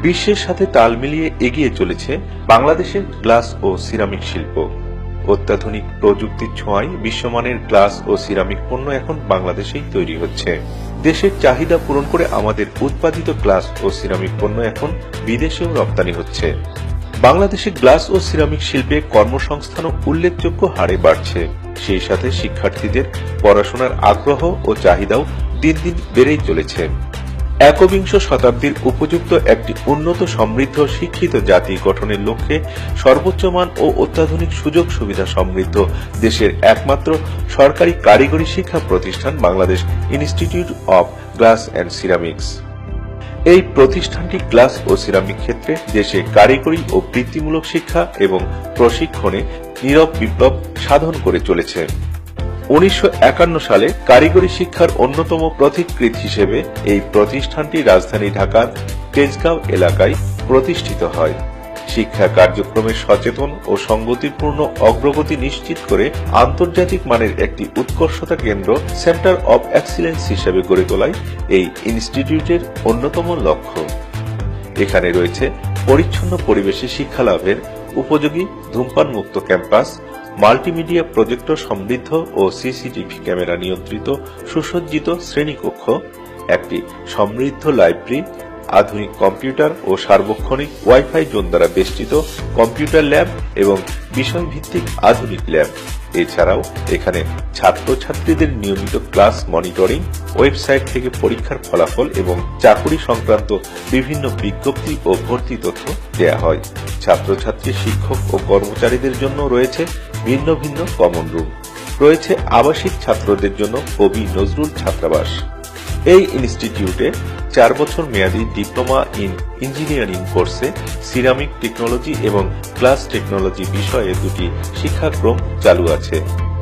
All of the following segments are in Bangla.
বিশ্বের সাথে তাল মিলিয়ে এগিয়ে চলেছে বাংলাদেশের গ্লাস ও সিরামিক শিল্প। অত্যাধুনিক প্রযুক্তির ছোঁয়ায় বিশ্বমানের গ্লাস ও সিরামিক পণ্য এখন বাংলাদেশেই তৈরি হচ্ছে। দেশের চাহিদা পূরণ করে আমাদের উৎপাদিত গ্লাস ও সিরামিক পণ্য এখন বিদেশেও রপ্তানি হচ্ছে। বাংলাদেশে গ্লাস ও সিরামিক শিল্পে কর্মসংস্থানও উল্লেখযোগ্য হারে বাড়ছে। সেই সাথে শিক্ষার্থীদের পড়াশোনার আগ্রহ ও চাহিদাও দিন দিন বেড়েই চলেছে। একবিংশ শতাব্দীর উপযুক্ত একটি উন্নত সমৃদ্ধ শিক্ষিত জাতি গঠনের লক্ষ্যে সর্বোচ্চ মান ও অত্যাধুনিক সুযোগ সুবিধা সমৃদ্ধ দেশের একমাত্র সরকারি কারিগরি শিক্ষা প্রতিষ্ঠান Bangladesh institute of glass and ceramics. এই প্রতিষ্ঠানটি গ্লাস ও সিরামিক ক্ষেত্রে দেশে কারিগরি ও বৃত্তিমূলক শিক্ষা এবং প্রশিক্ষণে নীরব বিপ্লব সাধন করে চলেছে। 1951 সালে কারিগরি শিক্ষার অন্যতম পথিকৃৎ হিসেবে এই প্রতিষ্ঠানটি রাজধানী ঢাকার তেজগাঁও এলাকায় প্রতিষ্ঠিত হয়। শিক্ষা কার্যক্রমের সচেতন ও সংগতিপূর্ণ অগ্রগতি নিশ্চিত করে আন্তর্জাতিক মানের একটি উৎকর্ষতা কেন্দ্র সেন্টার অব এক্সিলেন্স হিসেবে গড়ে তোলাই এই ইনস্টিটিউটের অন্যতম লক্ষ্য। এখানে রয়েছে পরিচ্ছন্ন পরিবেশে শিক্ষালাভের উপযোগী ধূমপান মুক্ত ক্যাম্পাস, মাল্টিমিডিয়া প্রজেক্টর সমৃদ্ধ ও সিসিটিভি ক্যামেরা নিয়ন্ত্রিত সুসজ্জিত শ্রেণীকক্ষ, একটি সমৃদ্ধ লাইব্রেরি, আধুনিক কম্পিউটার ও সার্বক্ষণিক ওয়াইফাই জোন দ্বারা বেষ্টিত কম্পিউটার ল্যাব এবং বিষয়ভিত্তিক আধুনিক ল্যাব। এছাড়াও এখানে ছাত্রছাত্রীদের নিয়মিত ক্লাস মনিটরিং, ওয়েবসাইট থেকে পরীক্ষার ফলাফল এবং চাকুরি সংক্রান্ত বিভিন্ন বিজ্ঞপ্তি ও ভর্তি তথ্য দেয়া হয়। ছাত্রছাত্রী, শিক্ষক ও কর্মচারীদের জন্য রয়েছে ভিন্ন ভিন্ন কমন রুম। রয়েছে আবাসিক ছাত্রদের জন্য কবি নজরুল ছাত্রাবাস। এই ইনস্টিটিউটে 4 বছর মেয়াদী ডিপ্লোমা ইন ইঞ্জিনিয়ারিং কোর্সে সিরামিক টেকনোলজি এবং গ্লাস টেকনোলজি বিষয়ে 2টি শিক্ষাক্রম চালু আছে।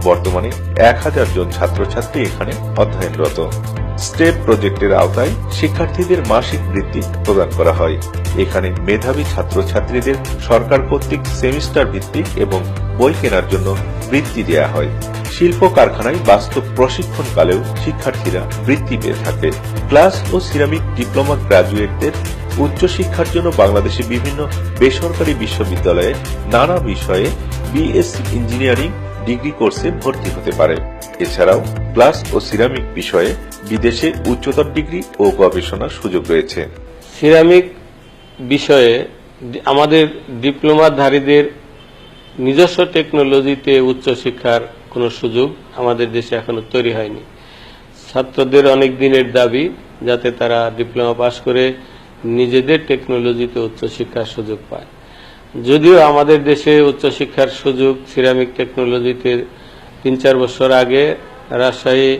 বর্তমানে 1000 জন ছাত্রছাত্রী এখানে অধ্যয়নরত। স্টেপ প্রজেক্টের আওতায় শিক্ষার্থীদের মাসিক বৃত্তি প্রদান করা হয়। এখানে মেধাবী ছাত্রছাত্রীদের সরকার কর্তৃক সেমিস্টার ভিত্তিক এবং বই কেনার জন্য বৃত্তি দেওয়া হয়। শিল্প কারখানায় বাস্তব প্রশিক্ষণকালেও শিক্ষার্থীরা বৃত্তি পেয়ে থাকে। গ্লাস ও সিরামিক ডিপ্লোমা গ্রাজুয়েটদের উচ্চশিক্ষার জন্য বাংলাদেশে বিভিন্ন বেসরকারি বিশ্ববিদ্যালয়ে নানা বিষয়ে বিএসসি ইঞ্জিনিয়ারিং ডিগ্রি কোর্সে ভর্তি হতে পারে। এছাড়াও গ্লাস ও সিরামিক বিষয়ে বিদেশে উচ্চতর ডিগ্রি ও গবেষণার সুযোগ রয়েছে। সিরামিক বিষয়ে আমাদের ডিপ্লোমাধারীদের নিজস্ব টেকনোলজিতে উচ্চশিক্ষার কোনো সুযোগ আমাদের দেশে এখনো তৈরি হয়নি। ছাত্রদের অনেক দিনের দাবি যাতে তারা ডিপ্লোমা পাশ করে নিজেদের টেকনোলজিতে উচ্চশিক্ষার সুযোগ পায়। যদিও আমাদের দেশে উচ্চশিক্ষার সুযোগ সিরামিক টেকনোলজিতে 3-4 বছর আগে রাজশাহী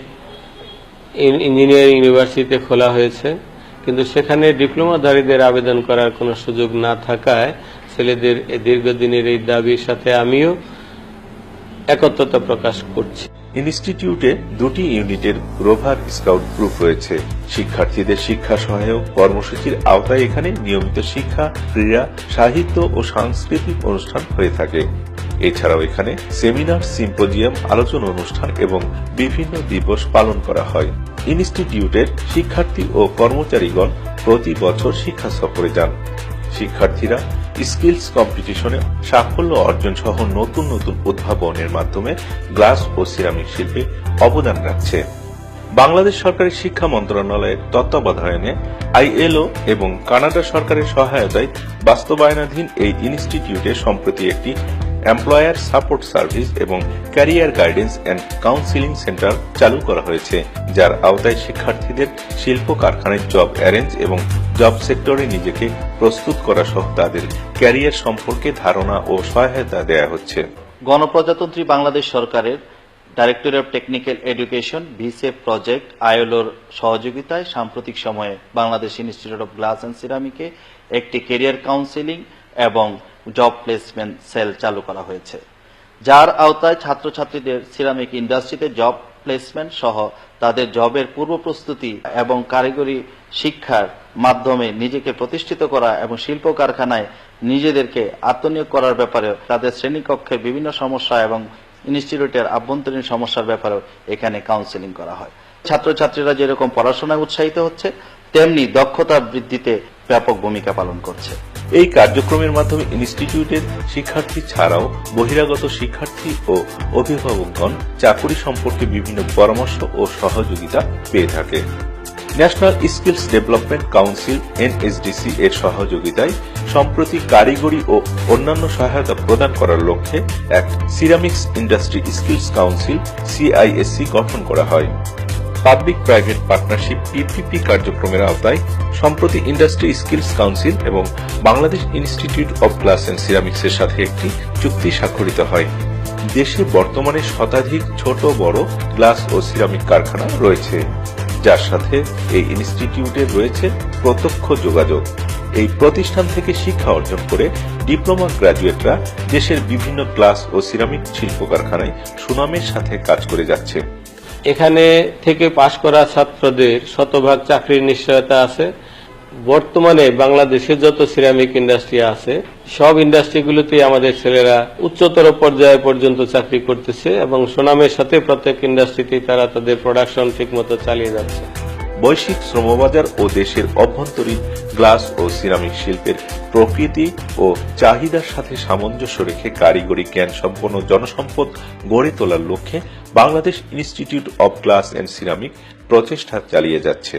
ইঞ্জিনিয়ারিং ইউনিভার্সিটিতে খোলা হয়েছে, কিন্তু সেখানে ডিপ্লোমাধারীদের আবেদন করার কোনো সুযোগ না থাকায় ছেলেদের দীর্ঘদিনের এই দাবির সাথে আমিও একত্রতা প্রকাশ করছি। ইনস্টিটিউটে 2টি ইউনিটের রোভার স্কাউট গ্রুপ রয়েছে। শিক্ষার্থীদের শিক্ষা সহায়ক কর্মসূচির আওতায় এখানে নিয়মিত শিক্ষা, ক্রীড়া, সাহিত্য ও সাংস্কৃতিক অনুষ্ঠান হয়ে থাকে। এছাড়াও এখানে সেমিনার, সিম্পোজিয়াম, আলোচনা অনুষ্ঠান এবং বিভিন্ন দিবস পালন করা হয়। ইনস্টিটিউটের শিক্ষার্থী ও কর্মচারীগণ প্রতি বছর শিক্ষা সফরে যান। শিক্ষার্থীরা স্কিলস কম্পিটিশনে সাফল্য অর্জন সহ নতুন নতুন উদ্ভাবনের মাধ্যমে গ্লাস ও সিরামিক শিল্পে অবদান রাখছে। বাংলাদেশ সরকারের শিক্ষা মন্ত্রণালয়ের তত্ত্বাবধানে আইএলও এবং কানাডা সরকারের সহায়তায় বাস্তবায়নাধীন এই ইনস্টিটিউটে সম্প্রতি একটি এমপ্লয়ার সাপোর্ট সার্ভিস এবং career guidance and counselling centre চালু করা হয়েছে, যার আওতায় শিক্ষার্থীদের শিল্প কারখানায় জব অ্যারেঞ্জ এবং জব সেক্টরে নিজেকে প্রস্তুত করা সহ তাদের ক্যারিয়ার সম্পর্কে ধারণা ও সহায়তা দেয়া হচ্ছে। গণপ্রজাতন্ত্রী বাংলাদেশ সরকারের ডাইরেক্টরেট অব টেকনিক্যাল এডুকেশন ভিসেপ প্রজেক্ট আইএলওর সহযোগিতায় সাম্প্রতিক সময়ে Bangladesh institute of glass and সিরামিকে একটি ক্যারিয়ার কাউন্সিলিং এবং জব প্লেসমেন্ট সেল চালু করা হয়েছে, যার আওতায় ছাত্রছাত্রীদের সিরামিক ইন্ডাস্ট্রিতে জব প্লেসমেন্ট সহ তাদের জবের পূর্ব প্রস্তুতি এবং কারিগরি শিক্ষার মাধ্যমে নিজেকে প্রতিষ্ঠিত করা এবং শিল্প কারখানায় নিজেদেরকে আত্মনিয়োগ করার ব্যাপারে তাদের শ্রেণীকক্ষের বিভিন্ন সমস্যা এবং ইনস্টিটিউটের আভ্যন্তরীণ সমস্যার ব্যাপারেও এখানে কাউন্সেলিং করা হয়। ছাত্রছাত্রীরা যেরকম পড়াশোনায় উৎসাহিত হচ্ছে, তেমনি দক্ষতা বৃদ্ধিতে ব্যাপক ভূমিকা পালন করছে। এই কার্যক্রমের মাধ্যমে ইনস্টিটিউটের শিক্ষার্থী ছাড়াও বহিরাগত শিক্ষার্থী ও অভিভাবকগণ চাকুরি সম্পর্কে বিভিন্ন পরামর্শ ও সহযোগিতা পেয়ে থাকে। National skills development council NSDC এর সহযোগিতায় সম্প্রতি কারিগরি ও অন্যান্য সহায়তা প্রদান করার লক্ষ্যে এক ceramics industry skills council CISC গঠন করা হয়। পাবলিক প্রাইভেট পার্টনারশিপ PPP কার্যক্রমের আওতায় সম্প্রতি ইন্ডাস্ট্রি স্কিলস কাউন্সিল এবং Bangladesh institute of glass and ceramics এর সাথে একটি চুক্তি স্বাক্ষরিত হয়। দেশে বর্তমানে শতাধিক ছোট বড় গ্লাস ও সিরামিক কারখানা রয়েছে, যার সাথে এই ইনস্টিটিউটের রয়েছে প্রত্যক্ষ যোগাযোগ। এই প্রতিষ্ঠান থেকে শিক্ষা অর্জন করে ডিপ্লোমা গ্রাজুয়েটরা দেশের বিভিন্ন গ্লাস ও সিরামিক শিল্প কারখানায় সুনামের সাথে কাজ করে যাচ্ছে। এখানে থেকে পাশ করা ছাত্রদের শতভাগ চাকরির নিশ্চয়তা আছে। বর্তমানে বাংলাদেশে যত সিরামিক ইন্ডাস্ট্রি আছে সব ইন্ডাস্ট্রিগুলোতে আমাদের ছেলেরা উচ্চতর পর্যায়ে পর্যন্ত চাকরি করতেছে এবং সুনামের সাথে প্রত্যেক ইন্ডাস্ট্রিতেই তারা তাদের প্রোডাকশন ঠিকমতো চালিয়ে যাচ্ছে। বৈশ্বিক শ্রমবাজার ও দেশের অভ্যন্তরীণ গ্লাস ও সিরামিক শিল্পের প্রকৃতি ও চাহিদার সাথে সামঞ্জস্য রেখে কারিগরি জ্ঞান সম্পন্ন জনসম্পদ গড়ে তোলার লক্ষ্যে Bangladesh institute of glass and ceramic প্রচেষ্টা চালিয়ে যাচ্ছে।